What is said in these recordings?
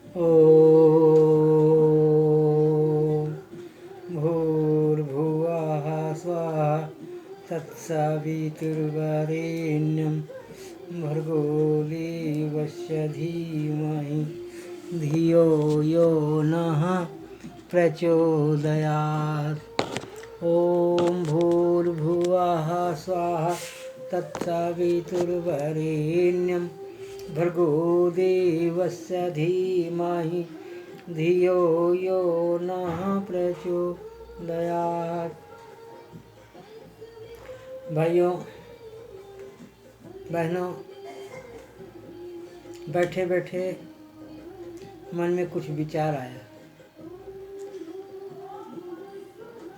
ॐ भूर्भुवः स्वः तत्सवितुर्वरेण्यं भर्गो देवस्य धीमहि धियो यो नः प्रचोदयात्। ॐ भूर्भुवः स्वः तत्सवितुर्वरेण्यं भर्गो देवस्य धीमहि धियो यो नः प्रचोदयात्। भाइयों बहनों, बैठे बैठे मन में कुछ विचार आया।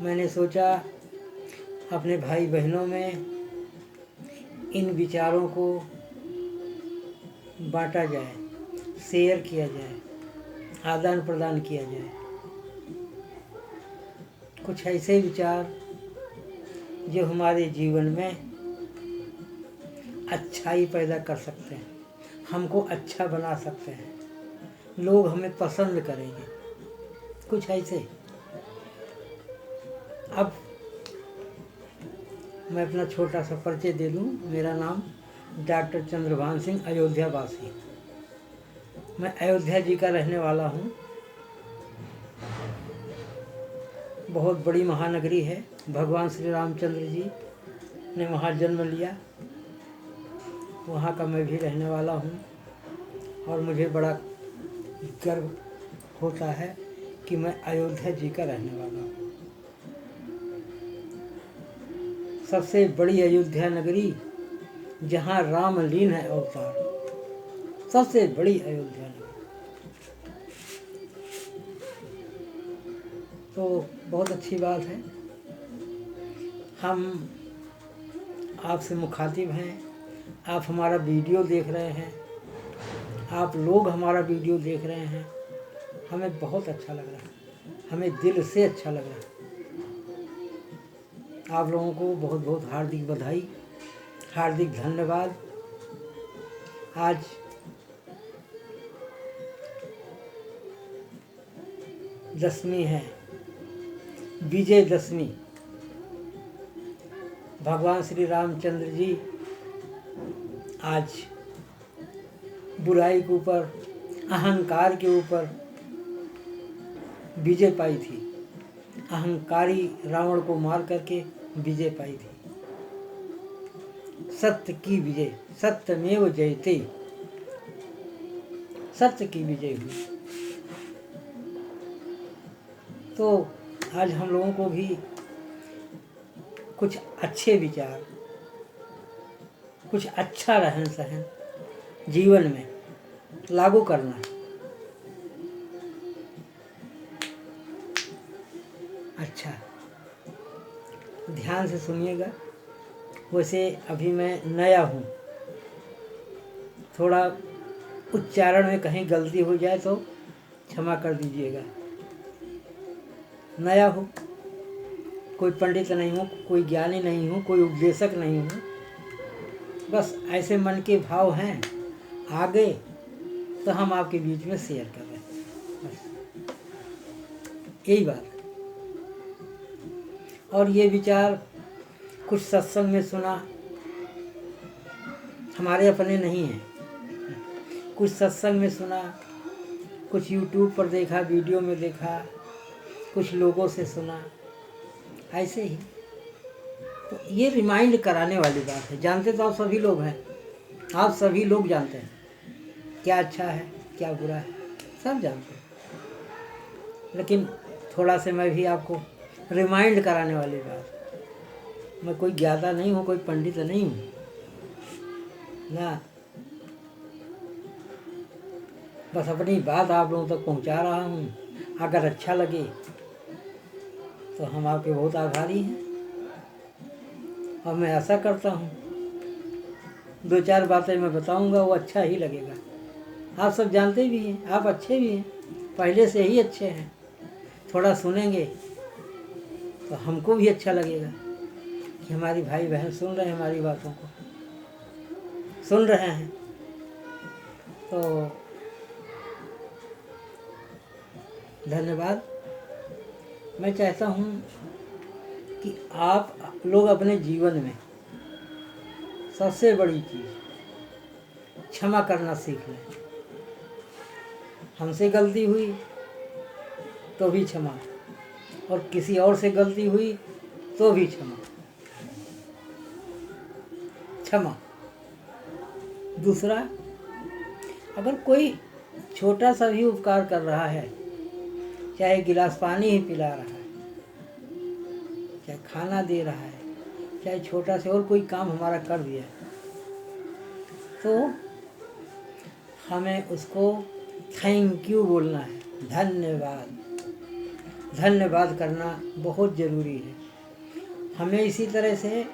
मैंने सोचा अपने भाई बहनों में इन विचारों को बांटा जाए, शेयर किया जाए, आदान प्रदान किया जाए। कुछ ऐसे विचार जो हमारे जीवन में अच्छाई पैदा कर सकते हैं, हमको अच्छा बना सकते हैं, लोग हमें पसंद करेंगे, कुछ ऐसे। अब मैं अपना छोटा सा परिचय दे दूं। मेरा नाम डॉक्टर चंद्रभान सिंह, अयोध्या वासी। मैं अयोध्या जी का रहने वाला हूं। बहुत बड़ी महानगरी है, भगवान श्री रामचंद्र जी ने वहाँ जन्म लिया, वहाँ का मैं भी रहने वाला हूँ। और मुझे बड़ा गर्व होता है कि मैं अयोध्या जी का रहने वाला हूँ। सबसे बड़ी अयोध्या नगरी जहाँ राम लीन है अवतार, सबसे बड़ी अयोध्या नगरी। तो बहुत अच्छी बात है, हम आपसे मुखातिब हैं, आप हमारा वीडियो देख रहे हैं, आप लोग हमारा वीडियो देख रहे हैं। हमें बहुत अच्छा लग रहा है, हमें दिल से अच्छा लग रहा है। आप लोगों को बहुत बहुत हार्दिक बधाई, हार्दिक धन्यवाद। आज दशमी है, विजय दशमी। भगवान श्री रामचंद्र जी आज बुराई के ऊपर, अहंकार के ऊपर विजय पाई थी। अहंकारी रावण को मार करके विजय पाई थी। सत्य की विजय, सत्यमेव जयते, सत्य की विजय हुई। तो आज हम लोगों को भी कुछ अच्छे विचार, कुछ अच्छा रहन सहन जीवन में लागू करना है। अच्छा, ध्यान से सुनिएगा। वैसे अभी मैं नया हूँ, थोड़ा उच्चारण में कहीं गलती हो जाए तो क्षमा कर दीजिएगा। नया हूँ, कोई पंडित नहीं हूँ, कोई ज्ञानी नहीं हूँ, कोई उपदेशक नहीं हूँ। बस ऐसे मन के भाव हैं, आ गए तो हम आपके बीच में शेयर कर रहे हैं, बस यही बात है। और ये विचार कुछ सत्संग में सुना, हमारे अपने नहीं हैं। कुछ सत्संग में सुना, कुछ यूट्यूब पर देखा, वीडियो में देखा, कुछ लोगों से सुना, ऐसे ही। तो ये रिमाइंड कराने वाली बात है। जानते तो आप सभी लोग हैं, आप सभी लोग जानते हैं क्या अच्छा है क्या बुरा है, सब जानते हैं। लेकिन थोड़ा से मैं भी आपको रिमाइंड कराने वाली बात। मैं कोई ज्ञाता नहीं हूँ, कोई पंडित नहीं हूँ ना, बस अपनी बात आप लोगों तक पहुँचा रहा हूँ। अगर अच्छा लगे तो हम आपके बहुत आभारी हैं। और मैं ऐसा करता हूँ, दो चार बातें मैं बताऊँगा, वो अच्छा ही लगेगा। आप सब जानते भी हैं, आप अच्छे भी हैं, पहले से ही अच्छे हैं। थोड़ा सुनेंगे तो हमको भी अच्छा लगेगा कि हमारी भाई बहन सुन रहे हैं, हमारी बातों को सुन रहे हैं। तो धन्यवाद। मैं चाहता हूँ कि आप लोग अपने जीवन में सबसे बड़ी चीज़ क्षमा करना सीख लें। हमसे गलती हुई तो भी क्षमा, और किसी और से गलती हुई तो भी क्षमा। क्षमा। दूसरा, अगर कोई छोटा सा भी उपकार कर रहा है, चाहे गिलास पानी ही पिला रहा है, चाहे खाना दे रहा है, चाहे छोटा से और कोई काम हमारा कर दिया है, तो हमें उसको थैंक यू बोलना है। धन्यवाद। धन्यवाद करना बहुत ज़रूरी है। हमें इसी तरह से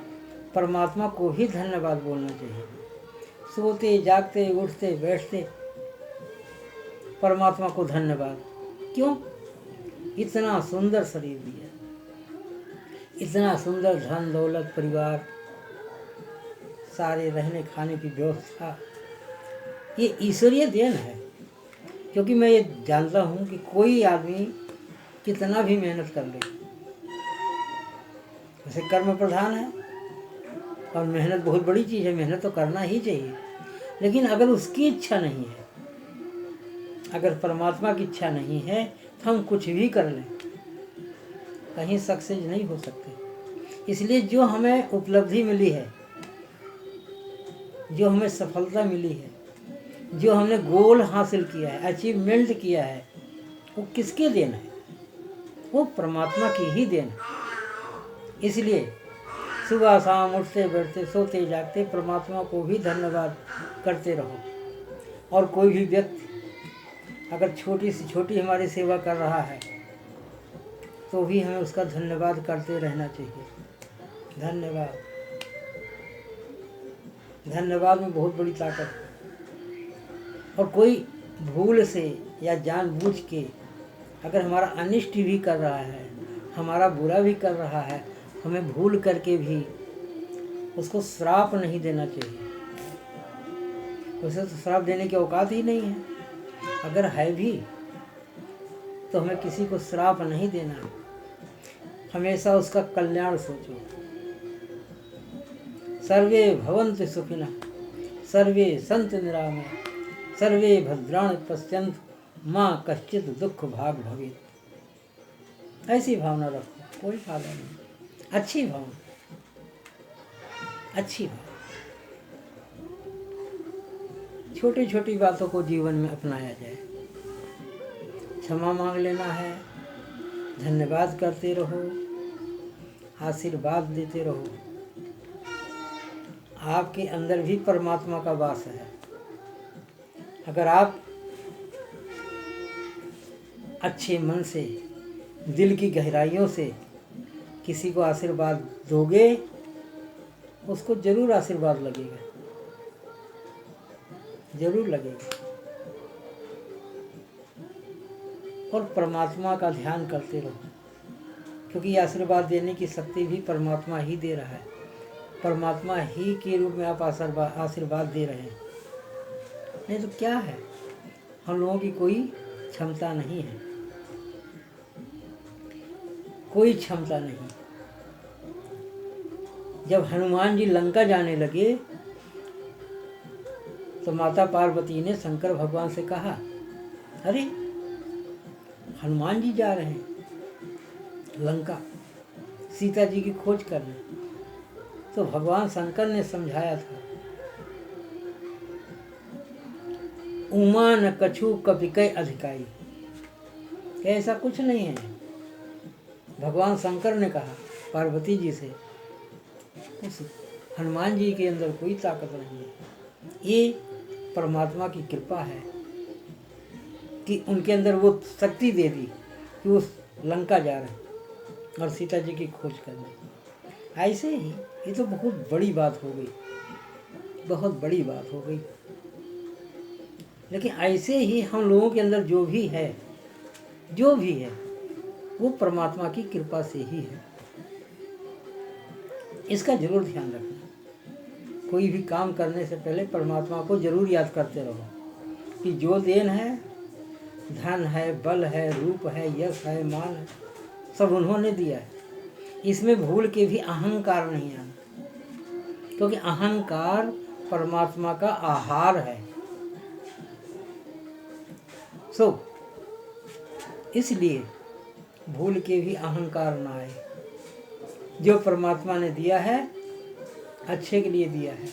परमात्मा को भी धन्यवाद बोलना चाहिए। सोते जागते उठते बैठते परमात्मा को धन्यवाद। क्यों? इतना सुंदर शरीर दिया, इतना सुंदर धन दौलत परिवार, सारे रहने खाने की व्यवस्था, ये ईश्वरीय देन है। क्योंकि मैं ये जानता हूँ कि कोई आदमी कितना भी मेहनत कर ले, वैसे कर्म प्रधान है और मेहनत बहुत बड़ी चीज़ है, मेहनत तो करना ही चाहिए, लेकिन अगर उसकी इच्छा नहीं है, अगर परमात्मा की इच्छा नहीं है, तो हम कुछ भी कर लें, कहीं सक्सेस नहीं हो सकते। इसलिए जो हमें उपलब्धि मिली है, जो हमें सफलता मिली है, जो हमने गोल हासिल किया है, अचीवमेंट किया है, वो किसके देन है? वो परमात्मा की ही देन है। इसलिए सुबह शाम उठते बैठते सोते जागते परमात्मा को भी धन्यवाद करते रहो। और कोई भी व्यक्ति अगर छोटी से छोटी हमारी सेवा कर रहा है तो भी हमें उसका धन्यवाद करते रहना चाहिए। धन्यवाद। धन्यवाद में बहुत बड़ी ताकत है। और कोई भूल से या जानबूझ के अगर हमारा अनिष्ट भी कर रहा है, हमारा बुरा भी कर रहा है, हमें भूल करके भी उसको श्राप नहीं देना चाहिए। उसे तो श्राप देने की औकात ही नहीं है। अगर है भी तो हमें किसी को श्राप नहीं देना। हमेशा उसका कल्याण सोचो। सर्वे भवन्तु सुखिनः, सर्वे सन्तु निरामया, सर्वे भद्राणि पश्यन्तु माँ कश्चित् दुख भाग भवेत्। ऐसी भावना रखो, कोई फायदा नहीं। अच्छी भावना, अच्छी भावना। छोटी छोटी बातों को जीवन में अपनाया जाए। क्षमा मांग लेना है, धन्यवाद करते रहो, आशीर्वाद देते रहो। आपके अंदर भी परमात्मा का वास है। अगर आप अच्छे मन से, दिल की गहराइयों से किसी को आशीर्वाद दोगे, उसको जरूर आशीर्वाद लगेगा, जरूर लगेगा। और परमात्मा का ध्यान करते रहो, क्योंकि आशीर्वाद देने की शक्ति भी परमात्मा ही दे रहा है। परमात्मा ही के रूप में आप आशीर्वाद दे रहे हैं। नहीं तो क्या है, हम लोगों की कोई क्षमता नहीं है, कोई क्षमता नहीं। जब हनुमान जी लंका जाने लगे तो माता पार्वती ने शंकर भगवान से कहा, अरे हनुमान जी जा रहे हैं लंका सीता जी की खोज करने। तो भगवान शंकर ने समझाया था, उमा न कछु कपिकै अधिकाई, कि ऐसा कुछ नहीं है। भगवान शंकर ने कहा पार्वती जी से, उस हनुमान जी के अंदर कोई ताकत नहीं है। ये परमात्मा की कृपा है कि उनके अंदर वो शक्ति दे दी कि वो लंका जा रहे हैं और सीता जी की खोज करने। ऐसे ही ये तो बहुत बड़ी बात हो गई, बहुत बड़ी बात हो गई। लेकिन ऐसे ही हम लोगों के अंदर जो भी है, जो भी है, वो परमात्मा की कृपा से ही है। इसका जरूर ध्यान रखना। कोई भी काम करने से पहले परमात्मा को जरूर याद करते रहो कि जो देन है धन है, बल है, रूप है, यश है, मान है, सब उन्होंने दिया है। इसमें भूल के भी अहंकार नहीं आना, क्योंकि अहंकार परमात्मा का आहार है। इसलिए भूल के भी अहंकार ना आए। जो परमात्मा ने दिया है अच्छे के लिए दिया है,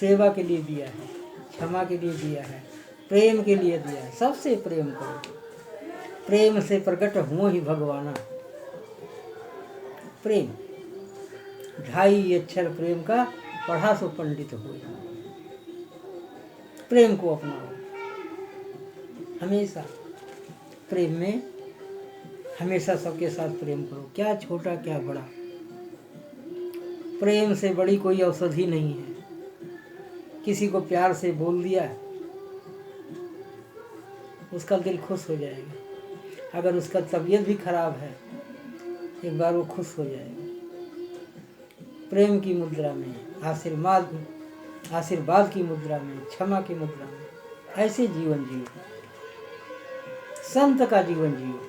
सेवा के लिए दिया है, क्षमा के लिए दिया है, प्रेम के लिए दिया है। सबसे प्रेम करो, प्रेम से प्रकट हुआ ही भगवाना। प्रेम 2.5 अक्षर प्रेम का पढ़ा सो पंडित हुए। प्रेम को अपनाओ, हमेशा प्रेम में, हमेशा सबके साथ प्रेम करो, क्या छोटा क्या बड़ा। प्रेम से बड़ी कोई औषधि नहीं है। किसी को प्यार से बोल दिया, उसका दिल खुश हो जाएगा। अगर उसका तबीयत भी खराब है, एक बार वो खुश हो जाएगा। प्रेम की मुद्रा में, आशीर्वाद की मुद्रा में, क्षमा की मुद्रा में, ऐसे जीवन जियो, संत का जीवन जियो,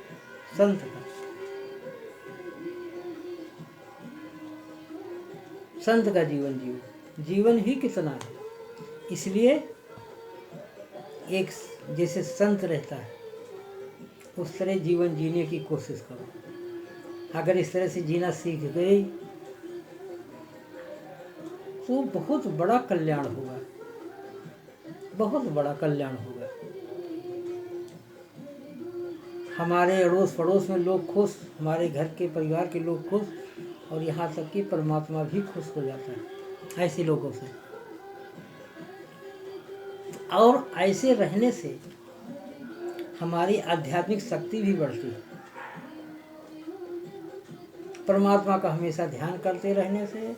संत का, संत का जीवन जियो। जीवन ही कितना है, इसलिए एक जैसे संत रहता है उस तरह जीवन जीने की कोशिश करो। अगर इस तरह से जीना सीख गए तो बहुत बड़ा कल्याण होगा, बहुत बड़ा कल्याण होगा। हमारे अड़ोस पड़ोस में लोग खुश, हमारे घर के परिवार के लोग खुश, और यहाँ तक कि परमात्मा भी खुश हो जाता है ऐसे लोगों से। और ऐसे रहने से हमारी आध्यात्मिक शक्ति भी बढ़ती है। परमात्मा का हमेशा ध्यान करते रहने से,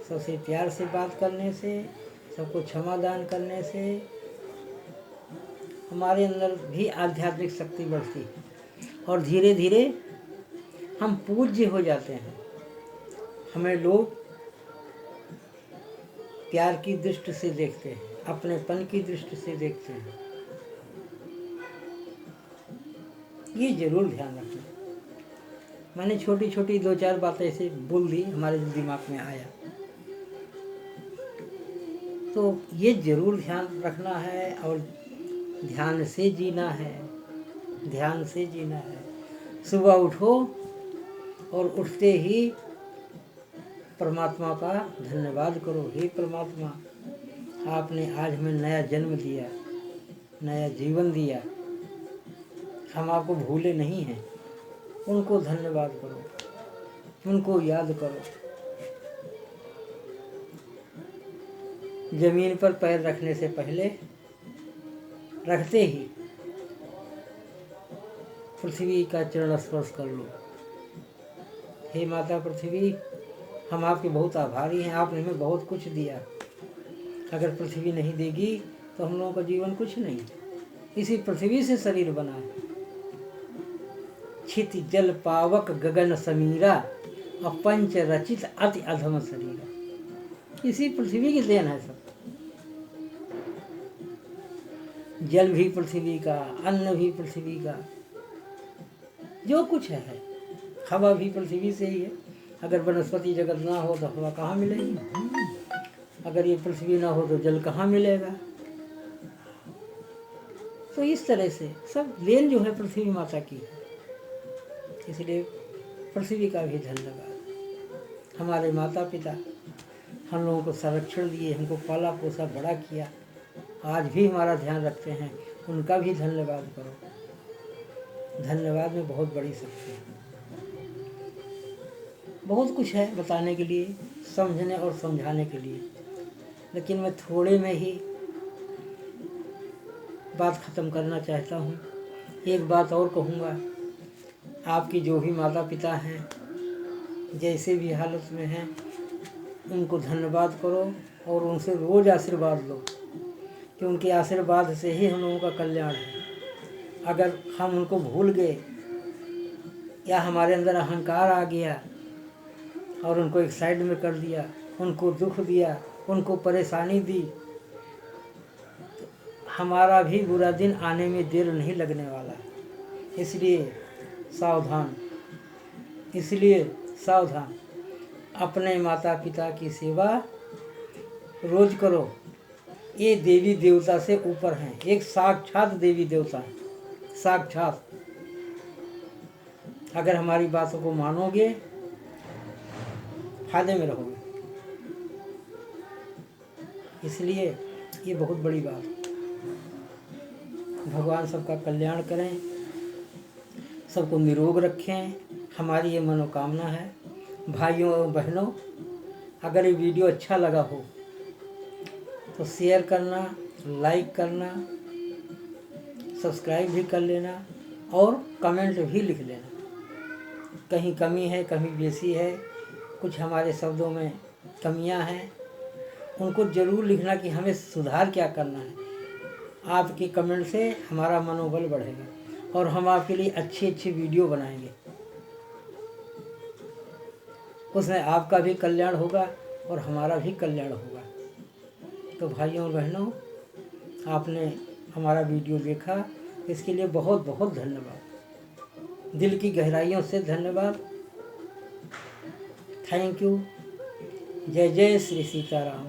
सबसे प्यार से बात करने से, सबको क्षमा दान करने से हमारे अंदर भी आध्यात्मिक शक्ति बढ़ती है, और धीरे धीरे हम पूज्य हो जाते हैं। हमें लोग प्यार की दृष्टि से देखते हैं, अपनेपन की दृष्टि से देखते हैं। ये जरूर ध्यान रखना। मैंने छोटी छोटी 2-4 बातें ऐसे बोल दी, हमारे दिमाग में आया, तो ये जरूर ध्यान रखना है। और ध्यान से जीना है, ध्यान से जीना है। सुबह उठो और उठते ही परमात्मा का धन्यवाद करो। हे परमात्मा, आपने आज हमें नया जन्म दिया, नया जीवन दिया, हम आपको भूले नहीं हैं। उनको धन्यवाद करो, उनको याद करो। जमीन पर पैर रखने से पहले, रखते ही पृथ्वी का चरण स्पर्श कर लो। हे माता पृथ्वी, हम आपके बहुत आभारी हैं, आपने हमें बहुत कुछ दिया। अगर पृथ्वी नहीं देगी तो हम लोगों का जीवन कुछ नहीं। इसी पृथ्वी से शरीर बना है। छित जल पावक गगन समीरा, अपंच रचित अति अधम शरीरा। इसी पृथ्वी की देन है सब। जल भी पृथ्वी का, अन्न भी पृथ्वी का, जो कुछ है। हवा भी पृथ्वी से ही है। अगर वनस्पति जगत ना हो तो हवा कहाँ मिलेगी? अगर ये पृथ्वी ना हो तो जल कहाँ मिलेगा? तो इस तरह से सब देन जो है पृथ्वी माता की है। इसलिए पृथ्वी का भी धन्यवाद। हमारे माता पिता हम लोगों को संरक्षण दिए, हमको पाला पोसा बड़ा किया, आज भी हमारा ध्यान रखते हैं, उनका भी धन्यवाद करो। धन्यवाद में बहुत बड़ी शक्ति है। बहुत कुछ है बताने के लिए, समझने और समझाने के लिए, लेकिन मैं थोड़े में ही बात ख़त्म करना चाहता हूँ। एक बात और कहूँगा, आपकी जो भी माता पिता हैं, जैसे भी हालत में हैं, उनको धन्यवाद करो और उनसे रोज़ आशीर्वाद लो, कि उनके आशीर्वाद से ही हम लोगों का कल्याण है। अगर हम उनको भूल गए या हमारे अंदर अहंकार आ गया और उनको एक साइड में कर दिया, उनको दुख दिया, उनको परेशानी दी, तो हमारा भी बुरा दिन आने में देर नहीं लगने वाला। इसलिए सावधान, इसलिए सावधान। अपने माता पिता की सेवा रोज करो। ये देवी देवता से ऊपर हैं, एक साक्षात देवी देवता है, साक्षात। अगर हमारी बातों को मानोगे फायदे में रहोगे। इसलिए ये बहुत बड़ी बात है। भगवान सबका कल्याण करें, सबको निरोग रखें, हमारी ये मनोकामना है। भाइयों और बहनों, अगर ये वीडियो अच्छा लगा हो तो शेयर करना, लाइक करना, सब्सक्राइब भी कर लेना और कमेंट भी लिख लेना। कहीं कमी है, कहीं बेसी है, कुछ हमारे शब्दों में कमियां हैं, उनको ज़रूर लिखना कि हमें सुधार क्या करना है। आपके कमेंट से हमारा मनोबल बढ़ेगा और हम आपके लिए अच्छी अच्छी वीडियो बनाएंगे। उसमें आपका भी कल्याण होगा और हमारा भी कल्याण होगा। तो भाइयों और बहनों, आपने हमारा वीडियो देखा, इसके लिए बहुत बहुत धन्यवाद, दिल की गहराइयों से धन्यवाद। Thank you. जय जय श्री सीताराम।